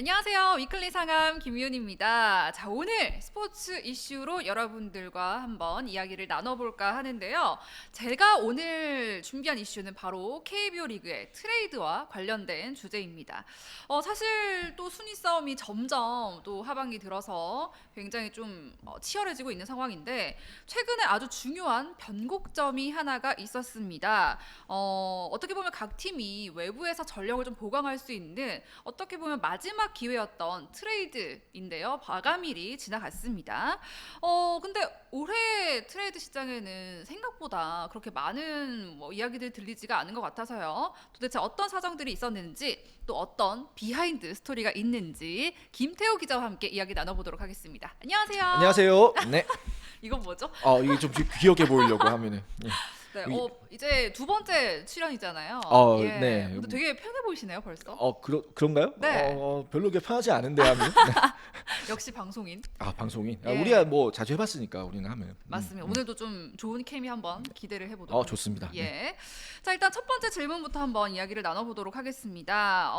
안녕하세요. 위클리 상암 김윤입니다. 자, 오늘 스포츠 이슈로 여러분들과 한번 이야기를 나눠볼까 하는데요. 제가 오늘 준비한 이슈는 바로 KBO 리그의 트레이드와 관련된 주제입니다. 사실 또 순위 싸움이 점점 또 하반기 들어서 굉장히 좀 치열해지고 있는 상황인데 최근에 아주 중요한 변곡점이 하나가 있었습니다. 어떻게 보면 각 팀이 외부에서 전력을 좀 보강할 수 있는 어떻게 보면 마지막 기회였던 트레이드인데요. 마감일이 지나갔습니다. 근데 올해 트레이드 시장에는 생각보다 그렇게 많은 이야기들 들리지가 않은 것 같아서요. 도대체 어떤 사정들이 있었는지 또 어떤 비하인드 스토리가 있는지 김태호 기자와 함께 이야기 나눠보도록 하겠습니다. 안녕하세요. 안녕하세요. 네. 이건 뭐죠? 이게 좀 귀엽게 보이려고 하면은. 예. 네, 이제 두 번째 출연이잖아요. 예. 네. 근데 되게 편해 보이시네요, 벌써. 그런가요? 네. 별로 그렇게 편하지 않은데 하면. 역시 방송인. 방송인. 예. 우리가 뭐 자주 해봤으니까 우리는 하면. 맞습니다. 오늘도 좀 좋은 케미 한번 기대를 해보도록. 좋습니다. 예. 네. 자, 일단 첫 번째 질문부터 한번 이야기를 나눠보도록 하겠습니다.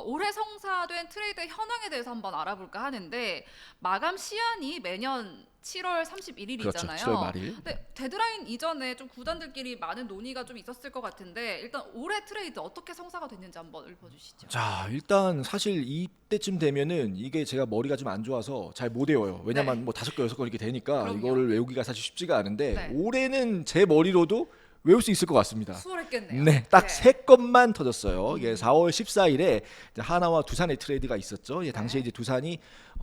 올해 성사된 트레이드 현황에 대해서 한번 알아볼까 하는데 마감 시한이 매년 7월 31일이잖아요. 그렇죠. 7월 말일. 근데 데드라인 이전에 좀 구단들끼리 많은 논의가 좀 있었을 것 같은데 일단 올해 트레이드 어떻게 성사가 됐는지 한번 읊어주시죠. 자, 일단 사실 이때쯤 되면은 이게 제가 머리가 좀 안 좋아서 잘 못 외워요. 왜냐면 네. 뭐 5건 6건 이렇게 되니까 그럼요. 이거를 외우기가 사실 쉽지가 않은데 네. 올해는 제 머리로도 외울 수 있을 것 같습니다. 수월했겠네요. 네, 딱 네. 세 건만 터졌어요. 이게 4월 14일에 하나와 두산의 트레이드가 있었죠. 당시에 이제 두산이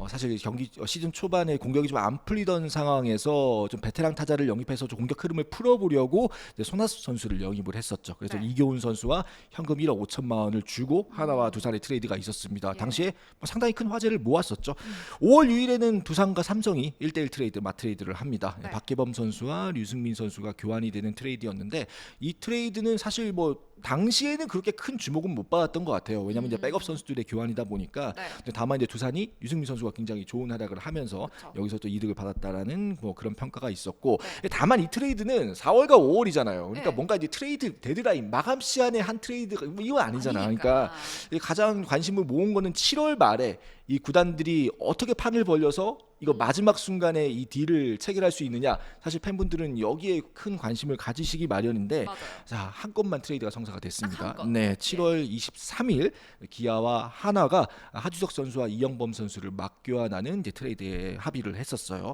사실 경기 시즌 초반에 공격이 좀 안 풀리던 상황에서 좀 베테랑 타자를 영입해서 좀 공격 흐름을 풀어보려고 이제 손아섭 선수를 영입을 했었죠. 그래서 네. 이교훈 선수와 현금 1억 5천만 원을 주고 하나와 두산의 트레이드가 있었습니다. 예. 당시에 상당히 큰 화제를 모았었죠. 5월 6일에는 두산과 삼성이 1대1 트레이드 맞트레이드를 합니다. 네. 박계범 선수와 류승민 선수가 교환이 되는 트레이드였는데 이 트레이드는 사실 뭐 당시에는 그렇게 큰 주목은 못 받았던 것 같아요. 왜냐하면 이제 백업 선수들의 교환이다 보니까. 네. 근데 다만 이제 두산이 유승민 선수가 굉장히 좋은 활약을 하면서 그쵸. 여기서 또 이득을 받았다라는 뭐 그런 평가가 있었고. 네. 다만 이 트레이드는 4월과 5월이잖아요. 그러니까 네. 뭔가 이제 트레이드 데드라인 마감 시한에 한 트레이드가 뭐 이건 아니잖아. 아니니까. 그러니까 가장 관심을 모은 거는 7월 말에 이 구단들이 어떻게 판을 벌려서 이거 마지막 순간에 이 딜을 체결할 수 있느냐. 사실 팬분들은 여기에 큰 관심을 가지시기 마련인데 맞아요. 자, 한 건만 트레이드가 성사가 딱 됐습니다. 한 건. 네, 7월 23일 기아와 하나가 하주석 선수와 이영범 선수를 맞교환하는 이제 트레이드에 합의를 했었어요.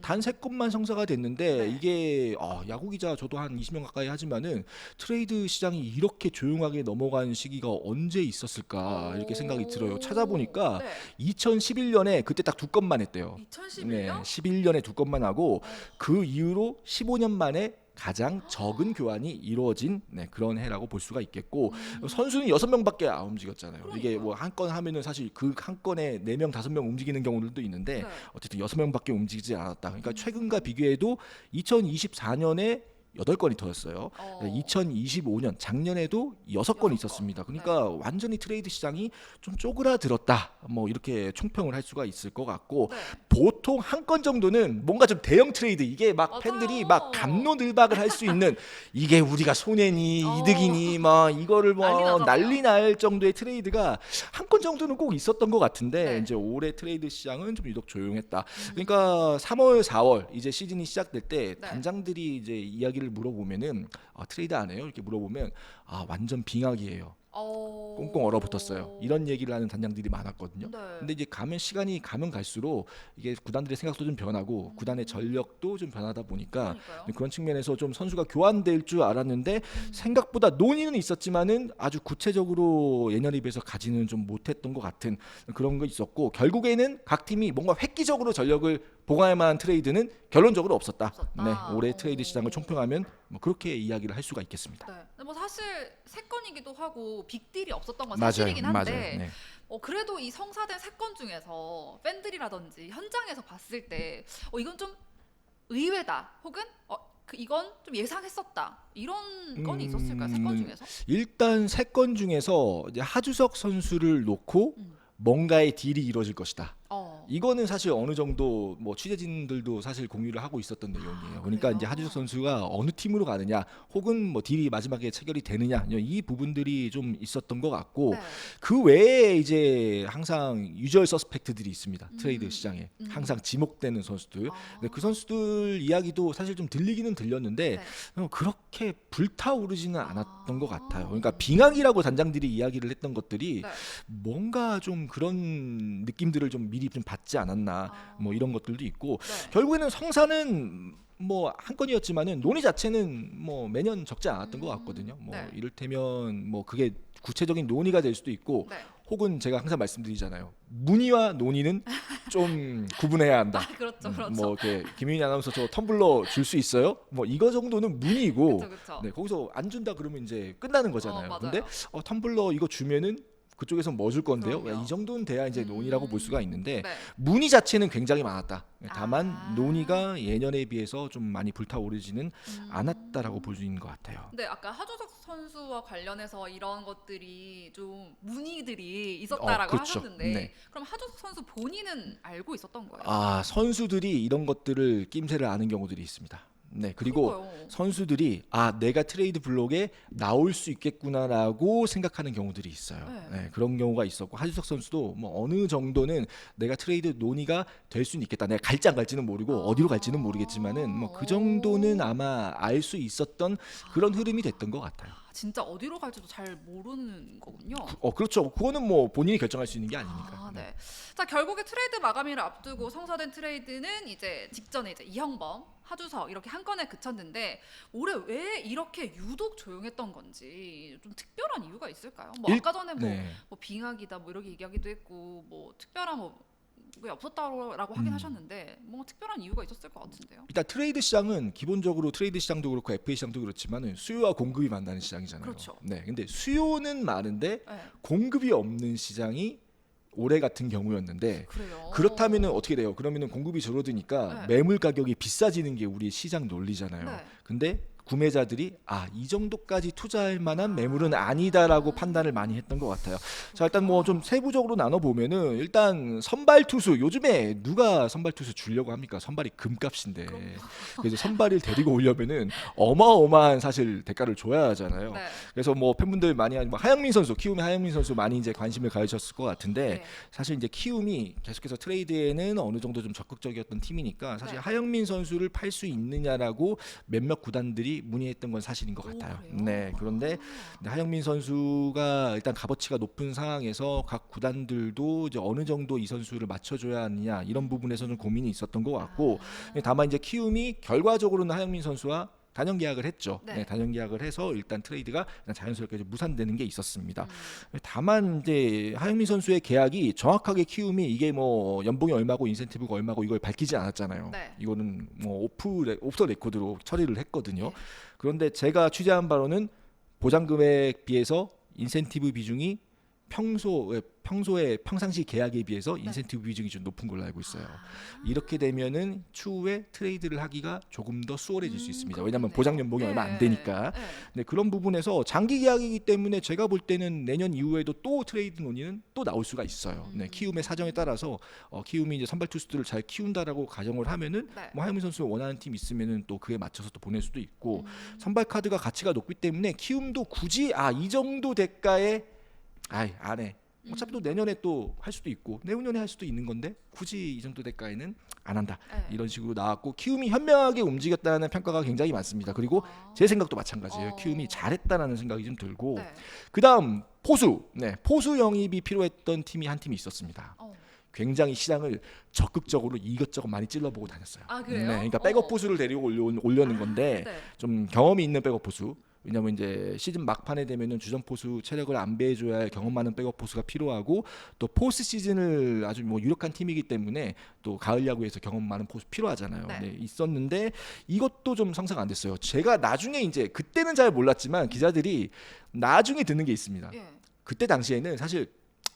단 세 건만 성사가 됐는데 네. 이게 야구 기자 저도 한 20년 가까이 하지만은 트레이드 시장이 이렇게 조용하게 넘어간 시기가 언제 있었을까 이렇게 생각이 들어요. 찾아보니까 네. 2011년에 그때 딱 두 건만 했대요. 2011년? 네, 11년에 두 건만 하고 그 이후로 15년 만에 가장 적은 교환이 이루어진 그런 해라고 볼 수가 있겠고 선수는 6명밖에 안 움직였잖아요. 이게 뭐 한 건 하면은 사실 그 한 건에 4명, 5명 움직이는 경우들도 있는데 네. 어쨌든 6명밖에 움직이지 않았다. 그러니까 최근과 비교해도 2024년에 8건이 터졌어요. 2025년 작년에도 6건이 있었습니다. 그러니까 완전히 트레이드 시장이 좀 쪼그라들었다. 뭐 이렇게 총평을 할 수가 있을 것 같고 네. 보통 한 건 정도는 뭔가 좀 대형 트레이드 이게 막 맞아요. 팬들이 막 갑론을박을 할 수 있는 이게 우리가 손해니 이득이니 막 이거를 난리 뭐 나잖아요. 난리 날 정도의 트레이드가 한 건 정도는 꼭 있었던 것 같은데 네. 이제 올해 트레이드 시장은 좀 유독 조용했다. 그러니까 3월, 4월 이제 시즌이 시작될 때 네. 단장들이 이제 이야기를 물어보면은 트레이드 안 해요? 이렇게 물어보면 완전 빙하기예요. 꽁꽁 얼어붙었어요. 이런 얘기를 하는 단장들이 많았거든요. 네. 근데 이제 시간이 가면 갈수록 이게 구단들의 생각도 좀 변하고 구단의 전력도 좀 변하다 보니까 그러니까요. 그런 측면에서 좀 선수가 교환될 줄 알았는데 생각보다 논의는 있었지만은 아주 구체적으로 예년에 비해서 가지는 좀 못했던 것 같은 그런 거 있었고 결국에는 각 팀이 뭔가 획기적으로 전력을 보강할 만한 트레이드는 결론적으로 없었다. 없었다. 네, 올해 트레이드 시장을 총평하면 뭐 그렇게 이야기를 할 수가 있겠습니다. 네. 근데 뭐 사실 세 건이기도 하고 빅딜이 없었던 건 맞아요, 사실이긴 한데 맞아요. 네. 그래도 이 성사된 세 건 중에서 팬들이라든지 현장에서 봤을 때 이건 좀 의외다 혹은 이건 좀 예상했었다 이런 건이 있었을까요? 세 건 중에서? 일단 세 건 중에서 이제 하주석 선수를 놓고 뭔가의 딜이 이루어질 것이다. 이거는 사실 어느 정도 뭐 취재진들도 사실 공유를 하고 있었던 내용이에요. 그러니까 그래요? 이제 하주석 선수가 어느 팀으로 가느냐, 혹은 뭐 딜이 마지막에 체결이 되느냐, 이 부분들이 좀 있었던 것 같고, 네. 그 외에 이제 항상 유저얼 서스펙트들이 있습니다. 트레이드 시장에 항상 지목되는 선수들. 근데 그 선수들 이야기도 사실 좀 들리기는 들렸는데 네. 그렇게 불타오르지는 않았던 것 같아요. 그러니까 빙하기라고 단장들이 이야기를 했던 것들이 네. 뭔가 좀 그런 느낌들을 좀 미리 좀 받지 않았나, 뭐 이런 것들도 있고, 네. 결국에는 성사는 뭐 한 건이었지만은 논의 자체는 뭐 매년 적지 않았던 것 같거든요. 뭐 네. 이를테면 뭐 그게 구체적인 논의가 될 수도 있고, 네. 혹은 제가 항상 말씀드리잖아요. 문의와 논의는 좀 구분해야 한다. 그렇죠, 그렇죠. 뭐 이렇게 김윤희 아나운서 저 텀블러 줄 수 있어요? 뭐 이거 정도는 문의고, 그렇죠. 네, 거기서 안 준다 그러면 이제 끝나는 거잖아요. 맞아요. 근데 텀블러 이거 주면은 그쪽에서 뭐 줄 건데요? 그럼요. 이 정도는 돼야 이제 논의라고 볼 수가 있는데, 네. 문의 자체는 굉장히 많았다. 다만 아. 논의가 예년에 비해서 좀 많이 불타오르지는 않았다라고 볼 수 있는 것 같아요. 근데 아까 하주석 선수와 관련해서 이런 것들이 좀 문의들이 있었다라고 그렇죠. 하셨는데 네. 그럼 하주석 선수 본인은 알고 있었던 거예요? 아, 선수들이 이런 것들을 낌새를 아는 경우들이 있습니다. 네, 그리고 그거요. 선수들이 내가 트레이드 블록에 나올 수 있겠구나라고 생각하는 경우들이 있어요. 네. 네, 그런 경우가 있었고, 하주석 선수도 뭐 어느 정도는 내가 트레이드 논의가 될 수는 있겠다. 내가 갈지 안 갈지는 모르고 어디로 갈지는 모르겠지만은 뭐 그 정도는 아마 알 수 있었던 그런 흐름이 됐던 것 같아요. 진짜 어디로 갈지도 잘 모르는 거군요. 그렇죠. 그거는 뭐 본인이 결정할 수 있는 게 아니니까. 네. 자, 결국에 트레이드 마감일을 앞두고 성사된 트레이드는 이제 직전에 이제 이형범, 하주석 이렇게 한 건에 그쳤는데 올해 왜 이렇게 유독 조용했던 건지 좀 특별한 이유가 있을까요? 뭐 아까 전에 네. 뭐 빙하기다 뭐 이렇게 얘기하기도 했고 뭐 특별한 왜 없었다라고 하긴 하셨는데 뭐 특별한 이유가 있었을 것 같은데요. 일단 트레이드 시장은 기본적으로 트레이드 시장도 그렇고 FA 시장도 그렇지만은 수요와 공급이 만나는 시장이잖아요. 그렇죠. 네, 근데 수요는 많은데 네. 공급이 없는 시장이 올해 같은 경우였는데, 그래요. 그렇다면은 어떻게 돼요? 그러면은 공급이 줄어드니까 네. 매물 가격이 비싸지는 게 우리 시장 논리잖아요. 네. 근데 구매자들이 이 정도까지 투자할 만한 매물은 아니다라고 판단을 많이 했던 것 같아요. 자, 일단 뭐 좀 세부적으로 나눠 보면은, 일단 선발 투수, 요즘에 누가 선발 투수 주려고 합니까? 선발이 금값인데. 그래서 선발을 데리고 오려면은 어마어마한 사실 대가를 줘야 하잖아요. 네. 그래서 뭐 팬분들 많이 뭐 하영민 선수, 키움의 하영민 선수 많이 이제 관심을 가지셨을 것 같은데, 네. 사실 이제 키움이 계속해서 트레이드에는 어느 정도 좀 적극적이었던 팀이니까 사실 네. 하영민 선수를 팔 수 있느냐라고 몇몇 구단들이 문의했던 건 사실인 것 오, 같아요. 그래요? 네, 그런데 하영민 선수가 일단 값어치가 높은 상황에서 각 구단들도 이제 어느 정도 이 선수를 맞춰줘야 하느냐, 이런 부분에서는 고민이 있었던 것 같고, 다만 이제 키움이 결과적으로는 하영민 선수와 단연 계약을 했죠. 네. 네, 단연 계약을 해서 일단 트레이드가 그냥 자연스럽게 이제 무산되는 게 있었습니다. 다만 이제 하영민 선수의 계약이 정확하게 키움이 이게 뭐 연봉이 얼마고 인센티브가 얼마고 이걸 밝히지 않았잖아요. 네. 이거는 뭐 오프 더 레코드로 처리를 했거든요. 네. 그런데 제가 취재한 바로는 보장 금액 비해서 인센티브 비중이 평소에 평상시 계약에 비해서 인센티브 비중이 좀 높은 걸로 알고 있어요. 이렇게 되면은 추후에 트레이드를 하기가 조금 더 수월해질 수 있습니다. 왜냐하면 그렇겠네요. 보장 연봉이 얼마 안 되니까. 네. 네, 그런 부분에서 장기 계약이기 때문에 제가 볼 때는 내년 이후에도 또 트레이드 논의는 또 나올 수가 있어요. 네, 키움의 사정에 따라서 키움이 이제 선발 투수들을 잘 키운다라고 가정을 하면은 네. 뭐 하영민 선수 원하는 팀 있으면은 또 그에 맞춰서 또 보낼 수도 있고, 선발 카드가 가치가 높기 때문에 키움도 굳이 이 정도 대가에 안 해. 어차피 또 내년에 또 할 수도 있고 내후년에 할 수도 있는 건데 굳이 이 정도 대가에는 안 한다. 네. 이런 식으로 나왔고, 키움이 현명하게 움직였다는 평가가 굉장히 많습니다. 그리고 제 생각도 마찬가지예요. 키움이 잘했다라는 생각이 좀 들고, 네. 그다음 포수. 네, 포수 영입이 필요했던 팀이 한 팀이 있었습니다. 어. 굉장히 시장을 적극적으로 이것저것 많이 찔러보고 다녔어요. 그래요? 네, 그러니까 백업 포수를 데리고 올려는 건데 네. 좀 경험이 있는 백업 포수. 왜냐면 이제 시즌 막판에 되면은 주전 포수 체력을 안배해줘야 할 경험 많은 백업 포수가 필요하고, 또 포스트 시즌을 아주 뭐 유력한 팀이기 때문에 또 가을 야구에서 경험 많은 포수 필요하잖아요. 네. 네, 있었는데 이것도 좀 성사가 안 됐어요. 제가 나중에 이제 그때는 잘 몰랐지만 기자들이 나중에 듣는 게 있습니다. 예. 그때 당시에는 사실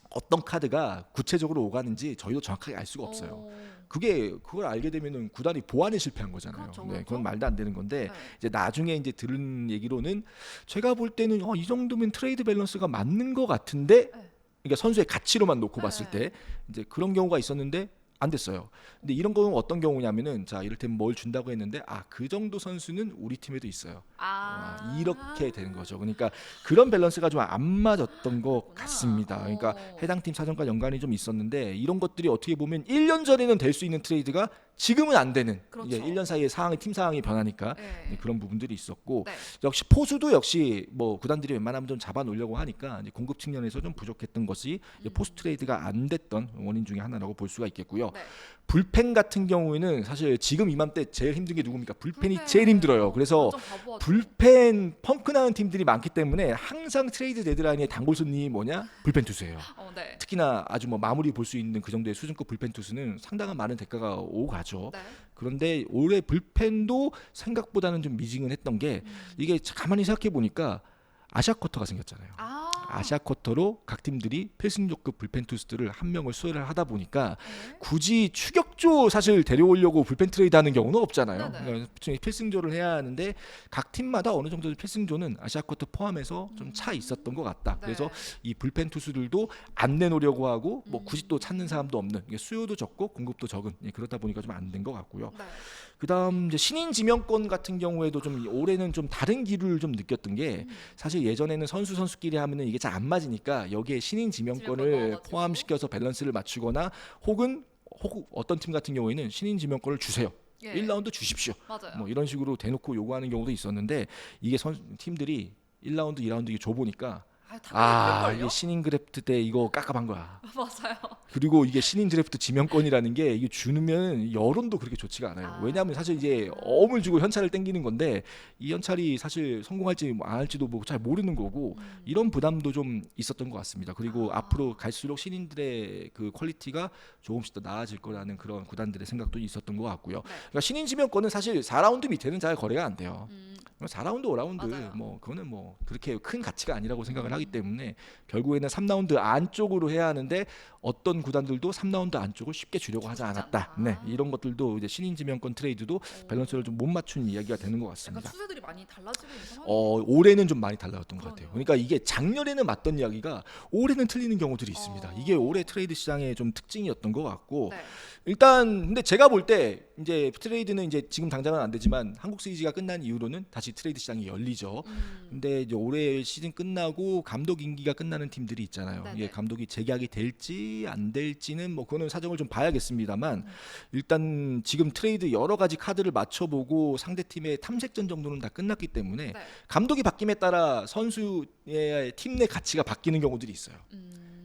어떤 카드가 구체적으로 오가는지 저희도 정확하게 알 수가 없어요. 그걸 알게 되면은 구단이 보완에 실패한 거잖아요. 그렇죠, 네, 그렇죠. 그건 말도 안 되는 건데, 네. 이제 나중에 이제 들은 얘기로는 제가 볼 때는 이 정도면 트레이드 밸런스가 맞는 것 같은데, 네. 그러니까 선수의 가치로만 놓고 네. 봤을 때 이제 그런 경우가 있었는데 안 됐어요. 근데 이런 거는 어떤 경우냐면은 자 이를테면 뭘 준다고 했는데 그 정도 선수는 우리 팀에도 있어요. 이렇게 되는 거죠. 그러니까 그런 밸런스가 좀 안 맞았던 것 그랬구나. 같습니다. 그러니까 해당 팀 사정과 연관이 좀 있었는데 이런 것들이 어떻게 보면 1년 전에는 될 수 있는 트레이드가 지금은 안 되는 그렇죠. 이게 1년 사이에 상황이 팀 상황이 변하니까 네. 그런 부분들이 있었고 네. 역시 포수도 역시 뭐 구단들이 웬만하면 좀 잡아 놓으려고 하니까 이제 공급 측면에서 좀 부족했던 것이 이제 포수 트레이드가 안 됐던 원인 중에 하나라고 볼 수가 있겠고요. 네. 불펜 같은 경우에는 사실 지금 이맘때 제일 힘든 게 누굽니까? 불펜이 불펜. 제일 힘들어요. 그래서 완전 바보하죠. 불펜 펑크 나는 팀들이 많기 때문에 항상 트레이드 데드라인의 단골 손님이 뭐냐? 불펜 투수예요. 네. 특히나 아주 뭐 마무리 볼 수 있는 그 정도의 수준급 불펜 투수는 상당한 많은 대가가 오고 가죠. 네. 그런데 올해 불펜도 생각보다는 좀 미지근했던 게 이게 가만히 생각해 보니까 아시아 쿼터가 생겼잖아요. 아시아 쿼터로 각 팀들이 필승조급 불펜 투수들을 한 명을 수혈을 하다 보니까 네. 굳이 추격조 사실 데려오려고 불펜 트레이드 하는 경우는 없잖아요. 네네. 그러니까 필승조를 해야 하는데 각 팀마다 어느 정도 필승조는 아시아 쿼터 포함해서 좀 차 있었던 것 같다. 네. 그래서 이 불펜 투수들도 안 내놓으려고 하고 뭐 굳이 또 찾는 사람도 없는 이게 수요도 적고 공급도 적은 그러다 보니까 좀 안 된 것 같고요. 네. 그다음 이제 신인 지명권 같은 경우에도 좀 올해는 좀 다른 기류를 좀 느꼈던 게 사실 예전에는 선수끼리 하면은 이게 잘 안 맞으니까 여기에 신인 지명권 지명권을 넣어가지고. 포함시켜서 밸런스를 맞추거나 혹은 어떤 팀 같은 경우에는 신인 지명권을 주세요. 예. 1라운드 주십시오. 맞아요. 뭐 이런 식으로 대놓고 요구하는 경우도 있었는데 이게 팀들이 1라운드, 2라운드 이게 줘보니까 당연히 이게 신인 드래프트 때 이거 깝깝한 거야. 맞아요. 그리고 이게 신인 드래프트 지명권이라는 게 이게 주면 여론도 그렇게 좋지가 않아요. 왜냐하면 사실 이제 어음을 주고 현찰을 땡기는 건데 이 현찰이 사실 성공할지 뭐 안 할지도 뭐 잘 모르는 거고 이런 부담도 좀 있었던 것 같습니다. 그리고 앞으로 갈수록 신인들의 그 퀄리티가 조금씩 더 나아질 거라는 그런 구단들의 생각도 있었던 것 같고요. 그러니까 신인 지명권은 사실 4라운드 밑에는 잘 거래가 안 돼요. 4라운드, 5라운드 맞아요. 뭐 그거는 뭐 그렇게 큰 가치가 아니라고 생각을 하기 때문에 결국에는 3라운드 안쪽으로 해야 하는데 어떤 구단들도 3라운드 안쪽을 쉽게 주려고 하지 않았다. 네, 이런 것들도 이제 신인 지명권 트레이드도 밸런스를 좀 못 맞춘 이야기가 되는 것 약간 같습니다. 추세들이 많이 달라지고 있는 상황이에요. 올해는 좀 많이 달라졌던 것 같아요. 그러네요. 그러니까 이게 작년에는 맞던 이야기가 올해는 틀리는 경우들이 있습니다. 이게 올해 트레이드 시장의 좀 특징이었던 것 같고 네. 일단 근데 제가 볼 때 이제 트레이드는 이제 지금 당장은 안 되지만 한국 시리즈가 끝난 이후로는 다시 트레이드 시장이 열리죠. 근데 이제 올해 시즌 끝나고 감독 임기가 끝나는 팀들이 있잖아요. 네네. 이게 감독이 재계약이 될지 안 될지는 뭐 그거는 사정을 좀 봐야겠습니다만 일단 지금 트레이드 여러 가지 카드를 맞춰보고 상대 팀의 탐색전 정도는 다 끝났기 때문에 네. 감독이 바뀜에 따라 선수의 팀 내 가치가 바뀌는 경우들이 있어요.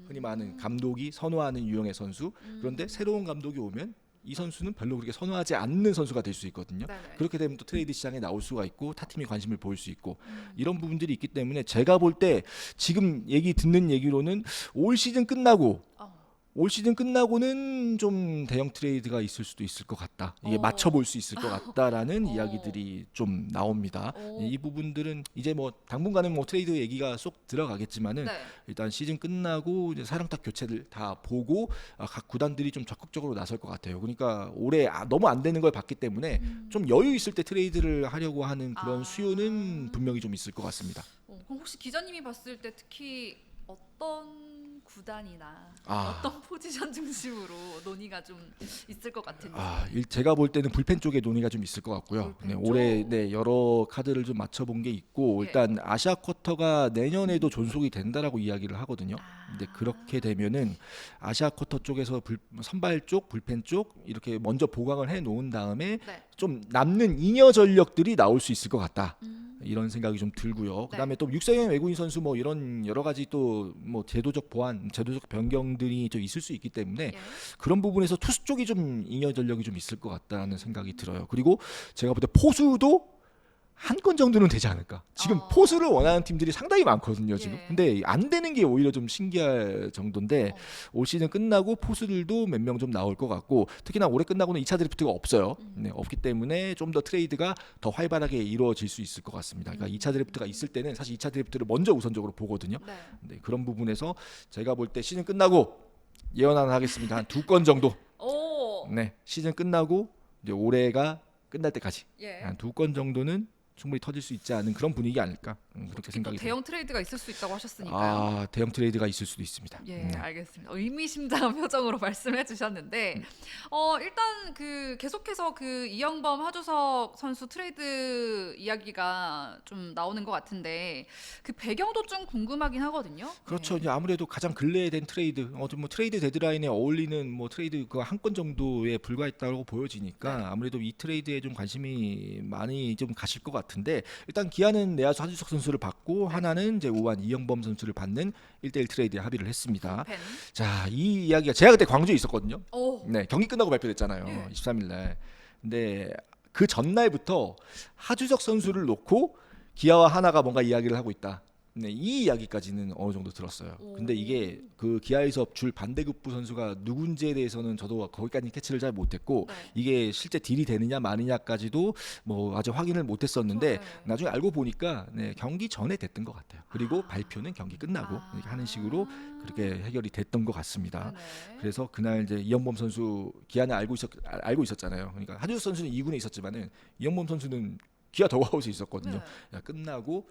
흔히 말하는 감독이 선호하는 유형의 선수 그런데 새로운 감독이 오면 이 선수는 별로 그렇게 선호하지 않는 선수가 될 수 있거든요. 네네. 그렇게 되면 또 트레이드 시장에 나올 수가 있고 타 팀이 관심을 보일 수 있고 이런 부분들이 있기 때문에 제가 볼 때 지금 듣는 얘기로는 올 시즌 끝나고 올 시즌 끝나고는 좀 대형 트레이드가 있을 수도 있을 것 같다. 이게 맞춰볼 수 있을 것 같다라는 이야기들이 좀 나옵니다. 이 부분들은 이제 뭐 당분간은 뭐 트레이드 얘기가 쏙 들어가겠지만은 네. 일단 시즌 끝나고 이제 사령탑 교체들 다 보고 각 구단들이 좀 적극적으로 나설 것 같아요. 그러니까 올해 너무 안 되는 걸 봤기 때문에 좀 여유 있을 때 트레이드를 하려고 하는 그런 수요는 분명히 좀 있을 것 같습니다. 그럼 혹시 기자님이 봤을 때 특히 어떤 구단이나 아. 어떤 포지션 중심으로 논의가 좀 있을 것 같은지. 제가 볼 때는 불펜 쪽에 논의가 좀 있을 것 같고요. 불펜 네, 쪽? 올해 여러 카드를 좀 맞춰본 게 있고 예. 일단 아시아 쿼터가 내년에도 존속이 된다라고 이야기를 하거든요. 근데 그렇게 되면은 아시아 쿼터 쪽에서 선발 쪽, 불펜 쪽 이렇게 먼저 보강을 해 놓은 다음에 네. 좀 남는 잉여 전력들이 나올 수 있을 것 같다. 이런 생각이 좀 들고요. 그다음에 또 육성형 외국인 선수 뭐 이런 여러 가지 또 뭐 제도적 보완, 제도적 변경들이 좀 있을 수 있기 때문에 예. 그런 부분에서 투수 쪽이 좀 잉여 전력이 좀 있을 것 같다는 생각이 들어요. 그리고 제가 볼 때 포수도 한 건 정도는 되지 않을까. 지금 포수를 원하는 팀들이 상당히 많거든요. 지금. 예. 근데 안 되는 게 오히려 좀 신기할 정도인데 올 시즌 끝나고 포수들도 몇 명 좀 나올 것 같고 특히나 올해 끝나고는 2차 드래프트가 없어요. 네, 없기 때문에 좀 더 트레이드가 더 활발하게 이루어질 수 있을 것 같습니다. 그러니까 2차 드래프트가 있을 때는 사실 2차 드래프트를 먼저 우선적으로 보거든요. 네. 네, 그런 부분에서 제가 볼 때 시즌 끝나고 예언 하나 하겠습니다. 한 2건 정도. 오. 네, 시즌 끝나고 이제 올해가 끝날 때까지 예. 한 2건 정도는 충분히 터질 수 있지 않은 그런 분위기 아닐까 그렇게 특히 또 생각이 듭니다. 대형 트레이드가 있을 수 있다고 하셨으니까요. 아, 대형 트레이드가 있을 수도 있습니다. 예, 알겠습니다. 의미심장한 표정으로 말씀해 주셨는데 일단 그 계속해서 그 이영범 하주석 선수 트레이드 이야기가 좀 나오는 것 같은데 그 배경도 좀 궁금하긴 하거든요. 그렇죠. 네. 이제 아무래도 가장 근래에 된 트레이드, 뭐 트레이드 데드라인에 어울리는 뭐 트레이드 그 한 건 정도에 불과했다고 보여지니까 아무래도 이 트레이드에 좀 관심이 많이 좀 가실 것 같은데 일단 기아는 내야수 하주석 선수를 받고 하나는 이제 우완 이영범 선수를 받는 1대1 트레이드에 합의를 했습니다. 펜. 자, 이 이야기가 제가 그때 광주에 있었거든요. 오. 네, 경기 끝나고 발표됐잖아요. 예. 23일 날. 근데 그 전날부터 하주석 선수를 놓고 기아와 하나가 뭔가 이야기를 하고 있다. 네, 이 이야기까지는 어느 정도 들었어요. 근데 이게 그 기아에서 줄 반대급부 선수가 누군지에 대해서는 저도 거기까지 캐치를 잘 못했고 네. 이게 실제 딜이 되느냐 마느냐까지도 뭐 아직 확인을 못했었는데 그렇죠. 네. 나중에 알고 보니까 네, 경기 전에 됐던 것 같아요. 그리고 발표는 경기 끝나고 이렇게 하는 식으로 그렇게 해결이 됐던 것 같습니다. 네네. 그래서 그날 이제 이영범 선수 기아는 알고 있었잖아요. 그러니까 하주석 선수는 2군에 있었지만은 이영범 선수는 기아 더그아웃에 있었거든요. 네. 야, 끝나고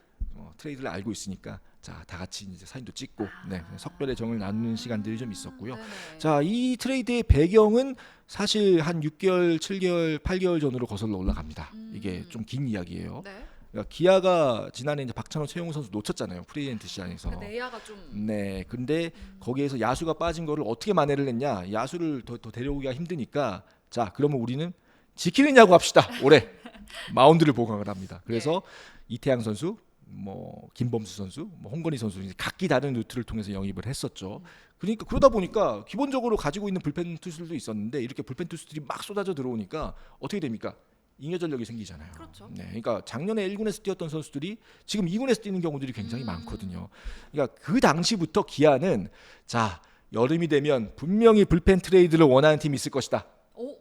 트레이드를 알고 있으니까 자, 다 같이 이제 사인도 찍고 네, 석별의 정을 나누는 시간들이 좀 있었고요. 네네. 자, 이 트레이드의 배경은 사실 한 6개월, 7개월, 8개월 전으로 거슬러 올라갑니다. 이게 좀 긴 이야기예요. 네. 그러니까 기아가 지난해 이제 박찬호, 최용우 선수 놓쳤잖아요. 프리에이전트 시장에서. 그러니까 내야가 좀 네, 근데 거기에서 야수가 빠진 거를 어떻게 만회를 했냐? 야수를 더 데려오기가 힘드니까 자, 그러면 우리는 지키느냐고 합시다. 올해 마운드를 보강을 합니다. 그래서 이태양 선수, 뭐 김범수 선수, 뭐 홍건희 선수 이제 각기 다른 루트를 통해서 영입을 했었죠. 그러니까 그러다 보니까 기본적으로 가지고 있는 불펜 투수들도 있었는데 이렇게 불펜 투수들이 막 쏟아져 들어오니까 어떻게 됩니까? 잉여 전력이 생기잖아요. 그렇죠. 네, 그러니까 작년에 1군에서 뛰었던 선수들이 지금 2군에서 뛰는 경우들이 굉장히 많거든요. 그러니까 그 당시부터 기아는 자, 여름이 되면 분명히 불펜 트레이드를 원하는 팀이 있을 것이다. 오.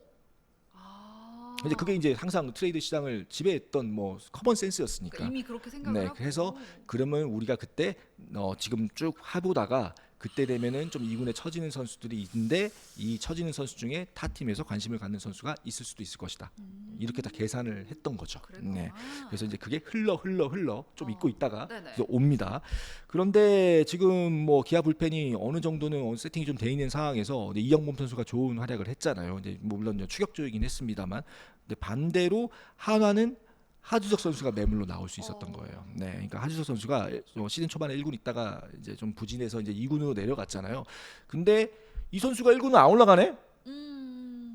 아. 근데 그게 이제 항상 트레이드 시장을 지배했던 뭐 커먼 센스였으니까. 그러니까 이미 그렇게 생각을 네, 하고. 그래서 그러면 우리가 그때 지금 쭉 해보다가 그때 되면은 좀 2군에 처지는 선수들이 있는데 이 처지는 선수 중에 타 팀에서 관심을 갖는 선수가 있을 수도 있을 것이다. 이렇게 다 계산을 했던 거죠. 그랬구나. 네. 그래서 이제 그게 흘러 좀 있고 있다가 네네. 그래서 옵니다. 그런데 지금 뭐 기아 불펜이 어느 정도는 세팅이 좀 돼 있는 상황에서 이영범 선수가 좋은 활약을 했잖아요. 이제 뭐 물론 추격조이긴 했습니다만, 근데 반대로 한화는 하주석 선수가 매물로 나올 수 있었던 거예요. 네, 그러니까 하주석 선수가 시즌 초반에 1군 있다가 이제 좀 부진해서 이제 2군으로 내려갔잖아요. 근데 이 선수가 1군은 안 올라가네?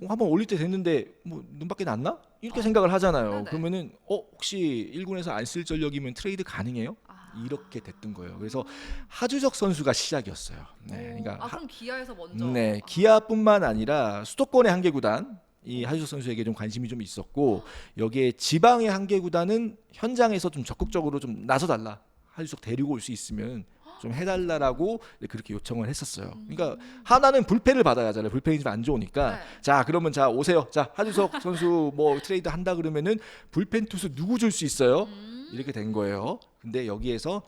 한번 올릴 때 됐는데 뭐 눈밖에 났나? 이렇게 생각을 하잖아요. 네네. 그러면은 혹시 1군에서 안 쓸 전력이면 트레이드 가능해요? 이렇게 됐던 거예요. 그래서 하주석 선수가 시작이었어요. 네, 그러니까 그럼 기아에서 먼저. 네, 기아뿐만 아니라 수도권의 한 개 구단 이 하주석 선수에게 좀 관심이 좀 있었고 여기에 지방의 한 개 구단은 현장에서 좀 적극적으로 좀 나서달라. 하주석 데리고 올 수 있으면 좀 해달라라고 그렇게 요청을 했었어요. 그러니까 하나는 불펜을 받아야 하잖아요. 불펜이 좀 안 좋으니까. 네. 자, 그러면 자 오세요. 자, 하주석 선수 뭐 트레이드 한다 그러면은 불펜 투수 누구 줄 수 있어요? 이렇게 된 거예요. 근데 여기에서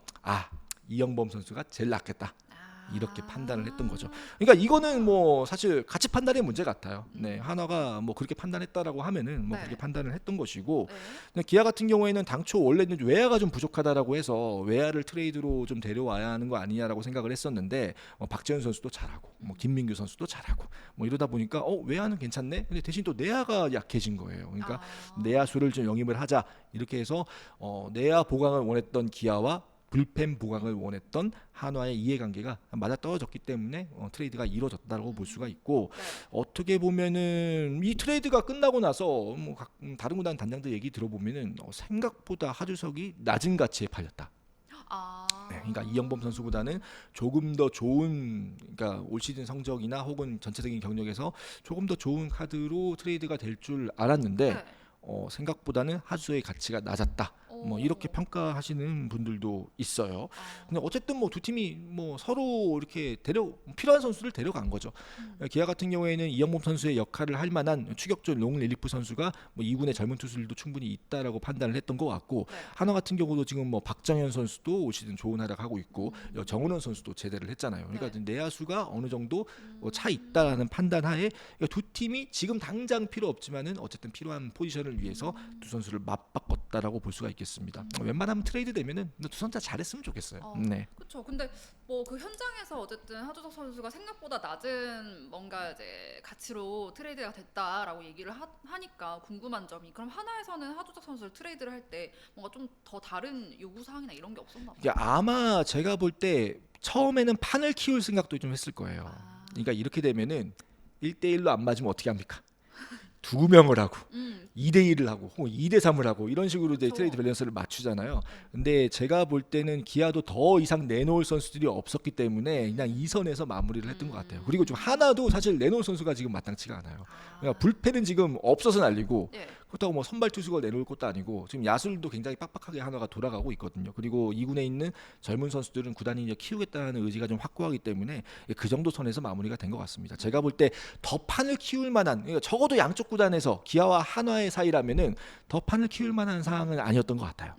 이영범 선수가 제일 낫겠다. 이렇게 판단을 했던 거죠. 그러니까 이거는 뭐 사실 가치 판단의 문제 같아요. 네, 하나가 뭐 그렇게 판단했다라고 하면은 뭐 네. 그렇게 판단을 했던 것이고, 네. 근데 기아 같은 경우에는 당초 원래는 외야가 좀 부족하다라고 해서 외야를 트레이드로 좀 데려와야 하는 거 아니냐라고 생각을 했었는데 박재현 선수도 잘하고, 뭐 김민규 선수도 잘하고, 뭐 이러다 보니까 외야는 괜찮네. 근데 대신 또 내야가 약해진 거예요. 그러니까 내야수를 좀 영입을 하자 이렇게 해서 내야 보강을 원했던 기아와 불펜 보강을 원했던 한화의 이해관계가 맞아 떨어졌기 때문에 트레이드가 이루어졌다고 볼 수가 있고, 네. 어떻게 보면은 이 트레이드가 끝나고 나서 뭐 다른 구단 단장들 얘기 들어보면은 생각보다 하주석이 낮은 가치에 팔렸다. 네, 그러니까 이영범 선수보다는 조금 더 좋은, 그러니까 올 시즌 성적이나 혹은 전체적인 경력에서 조금 더 좋은 카드로 트레이드가 될 줄 알았는데 네. 생각보다는 하주석의 가치가 낮았다. 뭐 이렇게 평가하시는 분들도 있어요. 근데 어쨌든 뭐 두 팀이 뭐 서로 이렇게 필요한 선수를 데려간 거죠. 기아 같은 경우에는 이영범 선수의 역할을 할 만한 추격조 롱 릴리프 선수가 뭐 2군의 젊은 투수들도 충분히 있다라고 판단을 했던 것 같고, 네. 하나 같은 경우도 지금 뭐 박정현 선수도 올 시즌 좋은 활약하고 있고 정은원 선수도 제대를 했잖아요. 그러니까 내야수가 어느 정도 차 있다라는 판단하에 그러니까 두 팀이 지금 당장 필요 없지만은 어쨌든 필요한 포지션을 위해서 두 선수를 맞바꿨다라고 볼 수가 있겠습니다. 좋겠습니다. 웬만하면 트레이드 되면은 두선 다 잘했으면 좋겠어요. 네. 그렇죠. 근데 뭐 그 현장에서 어쨌든 하주석 선수가 생각보다 낮은 뭔가 이제 가치로 트레이드가 됐다라고 얘기를 하니까 궁금한 점이, 그럼 하나에서는 하주석 선수를 트레이드를 할 때 뭔가 좀 더 다른 요구 사항이나 이런 게 없었나 봐요. 이게 아마 제가 볼 때 처음에는 판을 키울 생각도 좀 했을 거예요. 아. 그러니까 이렇게 되면은 1대1로 안 맞으면 어떻게 합니까? 두 명을 하고 2대1을 하고 혹은 2대3을 하고 이런 식으로 이제 그쵸. 트레이드 밸런스를 맞추잖아요. 근데 제가 볼 때는 기아도 더 이상 내놓을 선수들이 없었기 때문에 그냥 이 선에서 마무리를 했던 것 같아요. 그리고 좀 하나도 사실 내놓을 선수가 지금 마땅치가 않아요. 그러니까 불펜은 지금 없어서 난리고, 예. 그렇다고 뭐 선발 투수가 내놓을 것도 아니고 지금 야수들도 굉장히 빡빡하게 하나가 돌아가고 있거든요. 그리고 2군에 있는 젊은 선수들은 구단이 이제 키우겠다는 의지가 좀 확고하기 때문에 그 정도 선에서 마무리가 된 것 같습니다. 제가 볼 때 더 판을 키울 만한, 그러니까 적어도 양쪽 구단에서 기아와 한화의 사이라면은 더 판을 키울 만한 상황은 아니었던 것 같아요.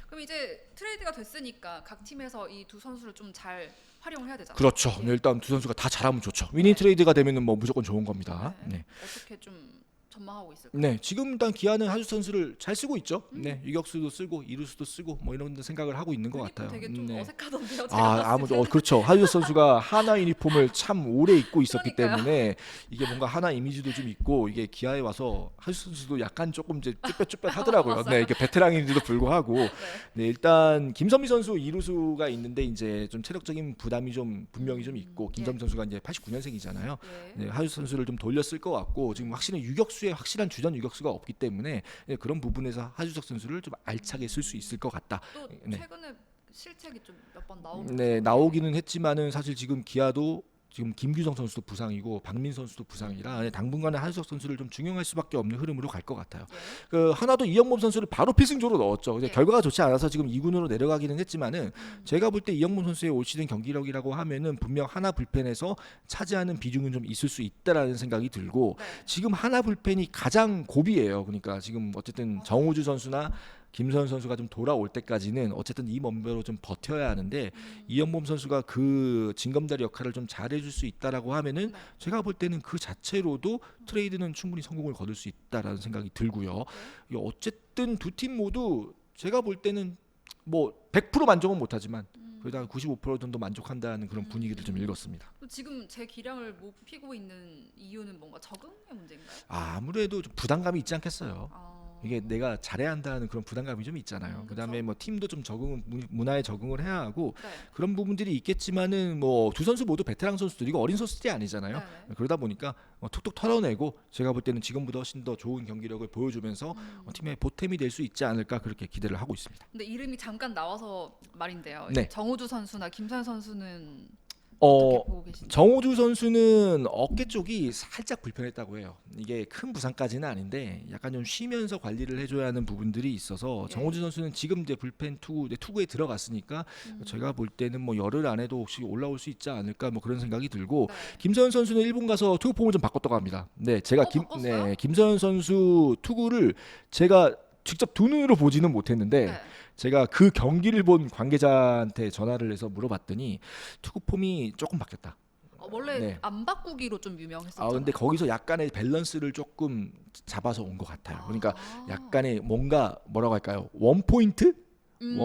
그럼 이제 트레이드가 됐으니까 각 팀에서 이 두 선수를 좀 잘 활용을 해야 되잖아요. 그렇죠. 예. 네, 일단 두 선수가 다 잘하면 좋죠. 위닝 트레이드가 되면은 뭐 무조건 좋은 겁니다. 네. 네. 어떻게 좀 전망하고 있을까요? 네, 지금 일단 기아는 하주 선수를 잘 쓰고 있죠. 네, 유격수도 쓰고 이루수도 쓰고 뭐 이런 생각을 하고 있는 것 유니폼 같아요. 되게 좀 네. 어색하던데요. 제가 아, 봤을 아무도 때는. 그렇죠. 하주 선수가 하나 유니폼을 참 오래 입고 있었기 그러니까요. 때문에 이게 뭔가 하나 이미지도 좀 있고, 이게 기아에 와서 하주 선수도 약간 조금 이제 쭈뼛쭈뼛하더라고요. 맞아요. 네, 이렇게 베테랑인데도 불구하고. 네, 일단 김선미 선수 이루수가 있는데 이제 좀 체력적인 부담이 좀 분명히 좀 있고, 김선미 선수가 이제 89년생이잖아요. 예. 네, 하주 선수를 좀 돌렸을 것 같고, 지금 확실히 유격수에 확실한 주전 유격수가 없기 때문에 그런 부분에서 하주석 선수를 좀 알차게 쓸 수 있을 것 같다. 또 네. 최근에 실책이 좀 몇 번 나오고. 네, 나오기는 했지만은 사실 지금 기아도 지금 김규성 선수도 부상이고 박민 선수도 부상이라 당분간은 하주석 선수를 좀 중용할 수밖에 없는 흐름으로 갈 것 같아요. 그 하나도 이영범 선수를 바로 필승조로 넣었죠. 근데 결과가 좋지 않아서 지금 2군으로 내려가기는 했지만은 제가 볼 때 이영범 선수의 올 시즌 경기력이라고 하면은 분명 하나 불펜에서 차지하는 비중은 좀 있을 수 있다라는 생각이 들고, 네. 지금 하나 불펜이 가장 고비예요. 그러니까 지금 어쨌든 정우주 선수나 김선 선수가 좀 돌아올 때까지는 어쨌든 이 먼배로 좀 버텨야 하는데, 이영범 선수가 그 징검다리 역할을 좀 잘해줄 수 있다라고 하면은 네. 제가 볼 때는 그 자체로도 트레이드는 충분히 성공을 거둘 수 있다라는 생각이 들고요. 이게 어쨌든 두 팀 모두 제가 볼 때는 뭐 100% 만족은 못하지만 그래도 한 95% 정도 만족한다는 그런 분위기를 좀 읽었습니다. 지금 제 기량을 못 피고 있는 이유는 뭔가 적응의 문제인가요? 아무래도 좀 부담감이 있지 않겠어요. 아. 이게 내가 잘해야 한다는 그런 부담감이 좀 있잖아요. 그다음에 뭐 팀도 좀 문화에 적응을 해야 하고 네. 그런 부분들이 있겠지만은 뭐 두 선수 모두 베테랑 선수들이고 어린 선수들이 아니잖아요. 네네. 그러다 보니까 툭툭 털어내고 제가 볼 때는 지금보다 훨씬 더 좋은 경기력을 보여주면서 팀의 보탬이 될 수 있지 않을까 그렇게 기대를 하고 있습니다. 근데 이름이 잠깐 나와서 말인데요. 네. 정우주 선수나 김선 선수는 어, 어떻게 보고 계신가요? 정우주 선수는 어깨 쪽이 살짝 불편했다고 해요. 이게 큰 부상까지는 아닌데 약간 좀 쉬면서 관리를 해줘야 하는 부분들이 있어서 정우주 선수는 지금 이제 불펜 투구에 들어갔으니까 제가 볼 때는 뭐 열흘 안에도 혹시 올라올 수 있지 않을까 뭐 그런 생각이 들고, 네. 김서현 선수는 일본 가서 투구 폼을 좀 바꿨다고 합니다. 네, 제가 바꿨어요? 김서현 선수 투구를 제가 직접 두 눈으로 보지는 못했는데 네. 제가 그 경기를 본 관계자한테 전화를 해서 물어봤더니 투구 폼이 조금 바뀌었다. 원래 네. 안 바꾸기로 좀 유명했었잖아요. 근데 거기서 약간의 밸런스를 조금 잡아서 온 것 같아요. 그러니까 아. 약간의 뭔가 뭐라고 할까요? 원 포인트, 음.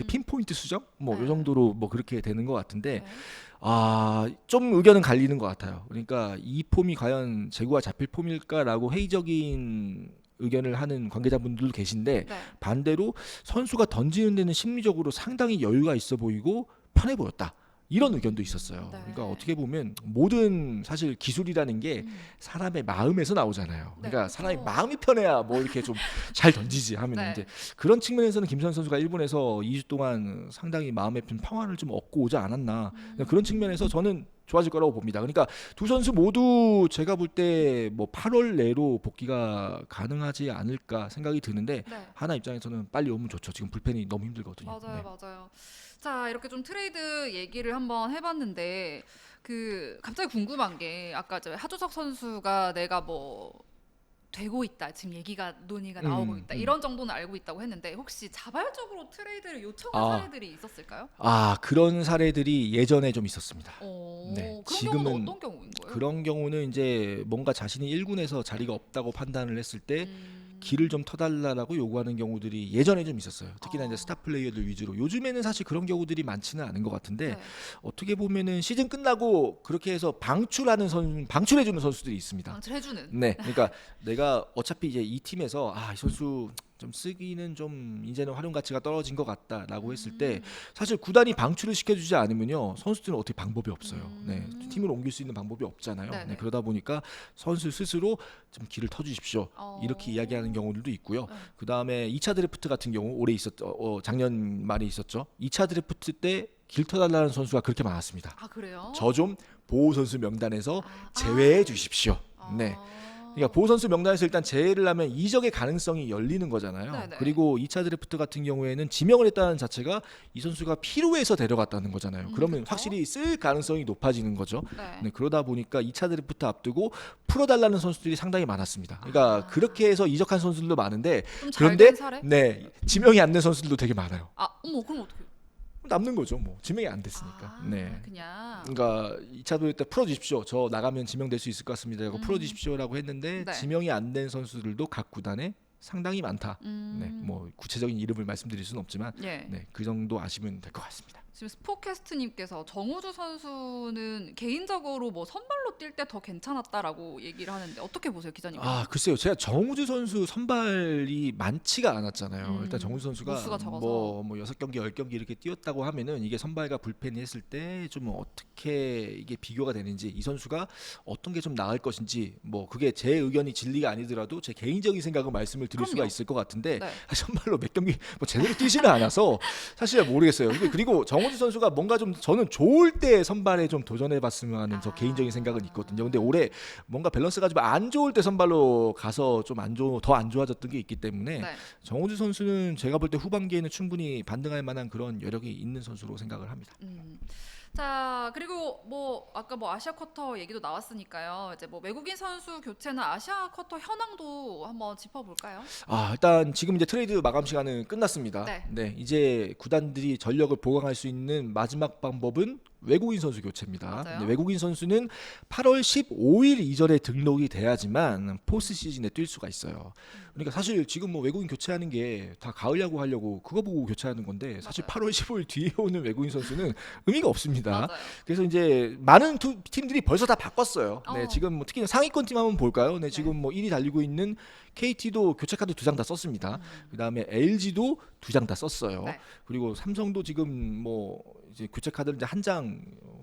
핀 포인트 수정, 뭐 네. 이 정도로 뭐 그렇게 되는 것 같은데, 네. 좀 의견은 갈리는 것 같아요. 그러니까 이 폼이 과연 제구가 잡힐 폼일까라고 회의적인 의견을 하는 관계자분들도 계신데, 네. 반대로 선수가 던지는 데는 심리적으로 상당히 여유가 있어 보이고 편해 보였다. 이런 의견도 있었어요. 네. 그러니까 어떻게 보면 모든 사실 기술이라는 게 사람의 마음에서 나오잖아요. 그러니까 네, 사람이 그렇죠. 마음이 편해야 뭐 이렇게 좀 잘 던지지 하면 네. 이제 그런 측면에서는 김선 선수가 일본에서 2주 동안 상당히 마음의 좀 평화를 좀 얻고 오지 않았나, 그런 측면에서 저는 좋아질 거라고 봅니다. 그러니까 두 선수 모두 제가 볼 때 뭐 8월 내로 복귀가 가능하지 않을까 생각이 드는데, 네. 하나 입장에서는 빨리 오면 좋죠. 지금 불펜이 너무 힘들거든요. 맞아요, 네. 맞아요. 자, 이렇게 좀 트레이드 얘기를 한번 해봤는데 그 갑자기 궁금한 게, 아까 저 하주석 선수가 내가 뭐 되고 있다, 지금 얘기가 논의가 나오고 있다, 이런 정도는 알고 있다고 했는데 혹시 자발적으로 트레이드를 요청한 사례들이 있었을까요? 그런 사례들이 예전에 좀 있었습니다. 그런 네, 경우는 지금은 어떤 경우인 거예요? 그런 경우는 이제 뭔가 자신이 1군에서 자리가 없다고 판단을 했을 때 길을 좀 터달라고 요구하는 경우들이 예전에 좀 있었어요. 특히나 이제 어. 스타 플레이어들 위주로. 요즘에는 사실 그런 경우들이 많지는 않은 것 같은데 네. 어떻게 보면은 시즌 끝나고 그렇게 해서 방출해주는 선수들이 있습니다. 방출해주는. 네, 그러니까 내가 어차피 이제 이 팀에서 이 선수 좀 쓰기는 좀 이제는 활용 가치가 떨어진 것 같다라고 했을 때 사실 구단이 방출을 시켜주지 않으면요 선수들은 어떻게 방법이 없어요. 네, 팀을 옮길 수 있는 방법이 없잖아요. 네, 네네. 그러다 보니까 선수 스스로 좀 길을 터주십시오. 이렇게 이야기하는 경우들도 있고요. 네. 그 다음에 2차 드래프트 같은 경우 올해 작년 말에 있었죠. 2차 드래프트 때 길 터달라는 선수가 그렇게 많았습니다. 아 그래요? 저 좀 보호 선수 명단에서 아. 제외해 주십시오. 아. 네. 그러니까 보호 선수 명단에서 일단 제외를 하면 이적의 가능성이 열리는 거잖아요. 네네. 그리고 2차 드래프트 같은 경우에는 지명을 했다는 자체가 이 선수가 필요해서 데려갔다는 거잖아요. 그러면 그쵸? 확실히 쓸 가능성이 높아지는 거죠. 네. 네, 그러다 보니까 2차 드래프트 앞두고 풀어달라는 선수들이 상당히 많았습니다. 그러니까 아. 그렇게 해서 이적한 선수들도 많은데 좀 그런데 잘된 사례? 네, 지명이 안 된 선수들도 되게 많아요. 아 어머 그럼 어떻게? 남는 거죠. 뭐 지명이 안 됐으니까. 아, 네. 그냥. 그러니까 2차 도입 때 풀어주십시오. 저 나가면 지명될 수 있을 것 같습니다. 라고 음. 풀어주십시오라고 했는데 네. 지명이 안 된 선수들도 각 구단에 상당히 많다. 네, 뭐 구체적인 이름을 말씀드릴 수는 없지만 예. 네, 그 정도 아시면 될 것 같습니다. 지금 스포캐스트님께서 정우주 선수는 개인적으로 뭐 선발로 뛸 때 더 괜찮았다라고 얘기를 하는데 어떻게 보세요, 기자님? 글쎄요. 제가 정우주 선수 선발이 많지가 않았잖아요. 일단 정우주 무수가 선수가 적어서. 뭐 6경기, 10경기 이렇게 뛰었다고 하면은 이게 선발과 불펜이 했을 때 좀 어떻게 이게 비교가 되는지 이 선수가 어떤 게 좀 나을 것인지 뭐 그게 제 의견이 진리가 아니더라도 제 개인적인 생각을 말씀을 드릴 수가 그럼요. 있을 것 같은데 네. 선발로 몇 경기 뭐 제대로 뛰지는 않아서 사실 모르겠어요. 그리고 정우주 선수가 뭔가 좀 저는 좋을 때 선발에 좀 도전해봤으면 하는 저 개인적인 생각은 있거든요. 근데 올해 뭔가 밸런스가 좀 안 좋을 때 선발로 가서 좀 더 안 좋아졌던 게 있기 때문에 네. 정우주 선수는 제가 볼 때 후반기에는 충분히 반등할 만한 그런 여력이 있는 선수로 생각을 합니다. 자 그리고 뭐 아까 뭐 아시아 쿼터 얘기도 나왔으니까요. 이제 뭐 외국인 선수 교체나 아시아 쿼터 현황도 한번 짚어볼까요? 일단 지금 이제 트레이드 마감 시간은 끝났습니다. 네. 네, 이제 구단들이 전력을 보강할 수 있는 마지막 방법은 외국인 선수 교체입니다. 맞아요. 네, 외국인 선수는 8월 15일 이전에 등록이 돼야지만 포스트 시즌에 뛸 수가 있어요. 그러니까 사실 지금 뭐 외국인 교체하는 게 다 가을 야구 하려고 그거 보고 교체하는 건데 사실 맞아요. 8월 15일 뒤에 오는 외국인 선수는 의미가 없습니다. 맞아요. 그래서 이제 많은 팀들이 벌써 다 바꿨어요. 네, 어. 지금 뭐 특히 상위권 팀 한번 볼까요? 네, 지금 뭐 1위 달리고 있는 KT도 교체 카드 2장 다 썼습니다. 그다음에 LG도 2장 다 썼어요. 네. 그리고 삼성도 지금 뭐 이제 교체 카드를 이제 한 장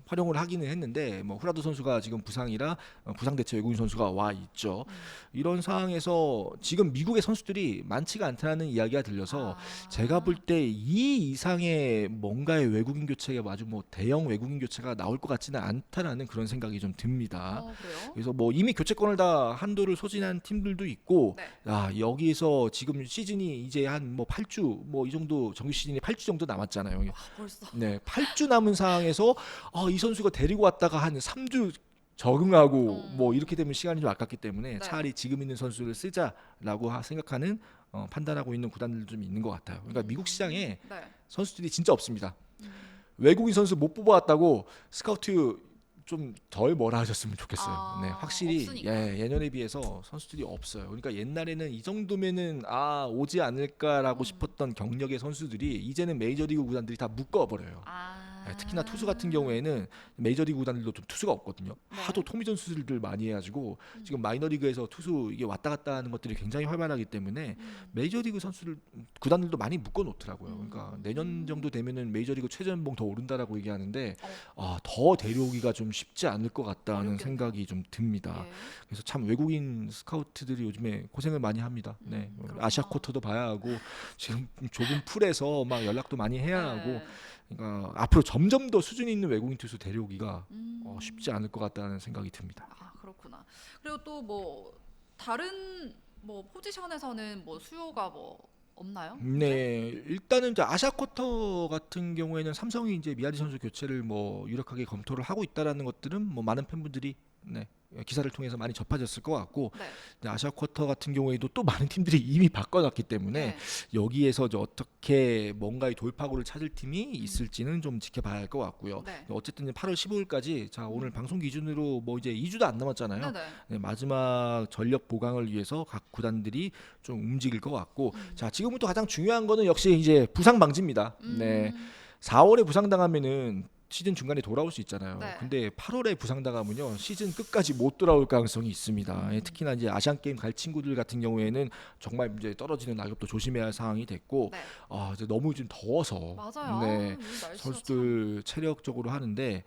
활용을 하기는 했는데 뭐 후라도 선수가 지금 부상이라 부상 대체 외국인 선수가 와 있죠. 이런 상황에서 지금 미국의 선수들이 많지가 않다는 이야기가 들려서 제가 볼 때 이 이상의 뭔가의 외국인 교체가 아주 뭐 대형 외국인 교체가 나올 것 같지는 않다라는 그런 생각이 좀 듭니다. 그래요? 그래서 뭐 이미 교체권을 다 한도를 소진한 팀들도 있고 네. 여기서 지금 시즌이 이제 한 뭐 8주 뭐 이 정도 정규 시즌이 8주 정도 남았잖아요. 벌써. 네, 8주 남은 상황에서 이 선수가 데리고 왔다가 한 3주 적응하고 뭐 이렇게 되면 시간이 좀 아깝기 때문에 네. 차라리 지금 있는 선수를 쓰자라고 생각하는 판단하고 있는 구단들도 좀 있는 것 같아요. 그러니까 미국 시장에 네. 선수들이 진짜 없습니다. 외국인 선수 못 뽑아왔다고 스카우트 좀 덜 뭐라 하셨으면 좋겠어요. 네, 확실히 없으니까. 예년에 비해서 선수들이 없어요. 그러니까 옛날에는 이 정도면은 오지 않을까라고 싶었던 경력의 선수들이 이제는 메이저리그 구단들이 다 묶어버려요. 특히나 투수 같은 경우에는 메이저리그 구단들도 좀 투수가 없거든요. 네. 하도 토미전 수술들 많이 해가지고 지금 마이너리그에서 투수 이게 왔다 갔다 하는 것들이 굉장히 활발하기 때문에 메이저리그 선수를 구단들도 많이 묶어놓더라고요. 그러니까 내년 정도 되면은 메이저리그 최저연봉 더 오른다라고 얘기하는데 더 데려오기가 좀 쉽지 않을 것 같다는 어렵겠네요. 생각이 좀 듭니다. 예. 그래서 참 외국인 스카우트들이 요즘에 고생을 많이 합니다. 네, 그렇구나. 아시아 쿼터도 봐야 하고 지금 좁은 풀에서 막 연락도 많이 해야 네. 하고. 그러니까 앞으로 점점 더 수준 있는 외국인 투수 데려오기가 쉽지 않을 것 같다는 생각이 듭니다. 그렇구나. 그리고 또 뭐 다른 뭐 포지션에서는 뭐 수요가 뭐 없나요? 네, 일단은 이제 아시아 쿼터 같은 경우에는 삼성이 이제 미야지 선수 교체를 뭐 유력하게 검토를 하고 있다라는 것들은 뭐 많은 팬분들이 네, 기사를 통해서 많이 접해졌을 것 같고 네. 근데 아시아 쿼터 같은 경우에도 또 많은 팀들이 이미 바꿔놨기 때문에 네. 여기에서 이제 어떻게 뭔가의 돌파구를 찾을 팀이 있을지는 좀 지켜봐야 할 것 같고요. 네. 어쨌든 8월 15일까지 자 오늘 방송 기준으로 뭐 이제 2주도 안 남았잖아요. 네네. 네, 마지막 전력 보강을 위해서 각 구단들이 좀 움직일 것 같고 자 지금부터 가장 중요한 거는 역시 이제 부상 방지입니다. 네, 4월에 부상당하면은 시즌 중간에 돌아올 수 있잖아요. 네. 근데 8월에 부상당하면요 시즌 끝까지 못 돌아올 가능성이 있습니다. 예, 특히나 이제 아시안 게임 갈 친구들 같은 경우에는 정말 이제 떨어지는 낙엽도 조심해야 할 상황이 됐고 네. 이제 너무 좀 더워서 맞아요. 네, 이 날씨가 선수들 체력적으로 하는데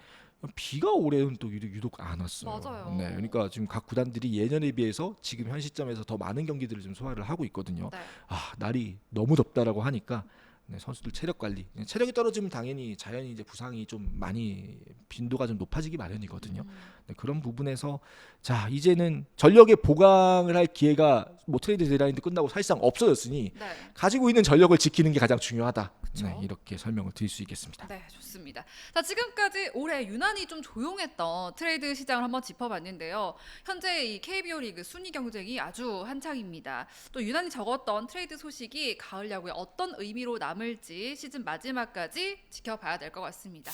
비가 올해는 또 유독 안 왔어요. 맞아요. 네, 그러니까 지금 각 구단들이 예년에 비해서 지금 현 시점에서 더 많은 경기들을 좀 소화를 하고 있거든요. 네. 날이 너무 덥다라고 하니까 네, 선수들 체력 관리, 체력이 떨어지면 당연히 자연히 이제 부상이 좀 많이 빈도가 좀 높아지기 마련이거든요. 네, 그런 부분에서 자 이제는 전력의 보강을 할 기회가 뭐 트레이드 데드라인도 끝나고 사실상 없어졌으니 네. 가지고 있는 전력을 지키는 게 가장 중요하다. 그쵸. 네, 이렇게 설명을 드릴 수 있겠습니다. 네, 좋습니다. 자, 지금까지 올해 유난히 좀 조용했던 트레이드 시장을 한번 짚어봤는데요. 현재 이 KBO 리그 순위 경쟁이 아주 한창입니다. 또 유난히 적었던 트레이드 소식이 가을 야구에 어떤 의미로 남을지 시즌 마지막까지 지켜봐야 될 것 같습니다.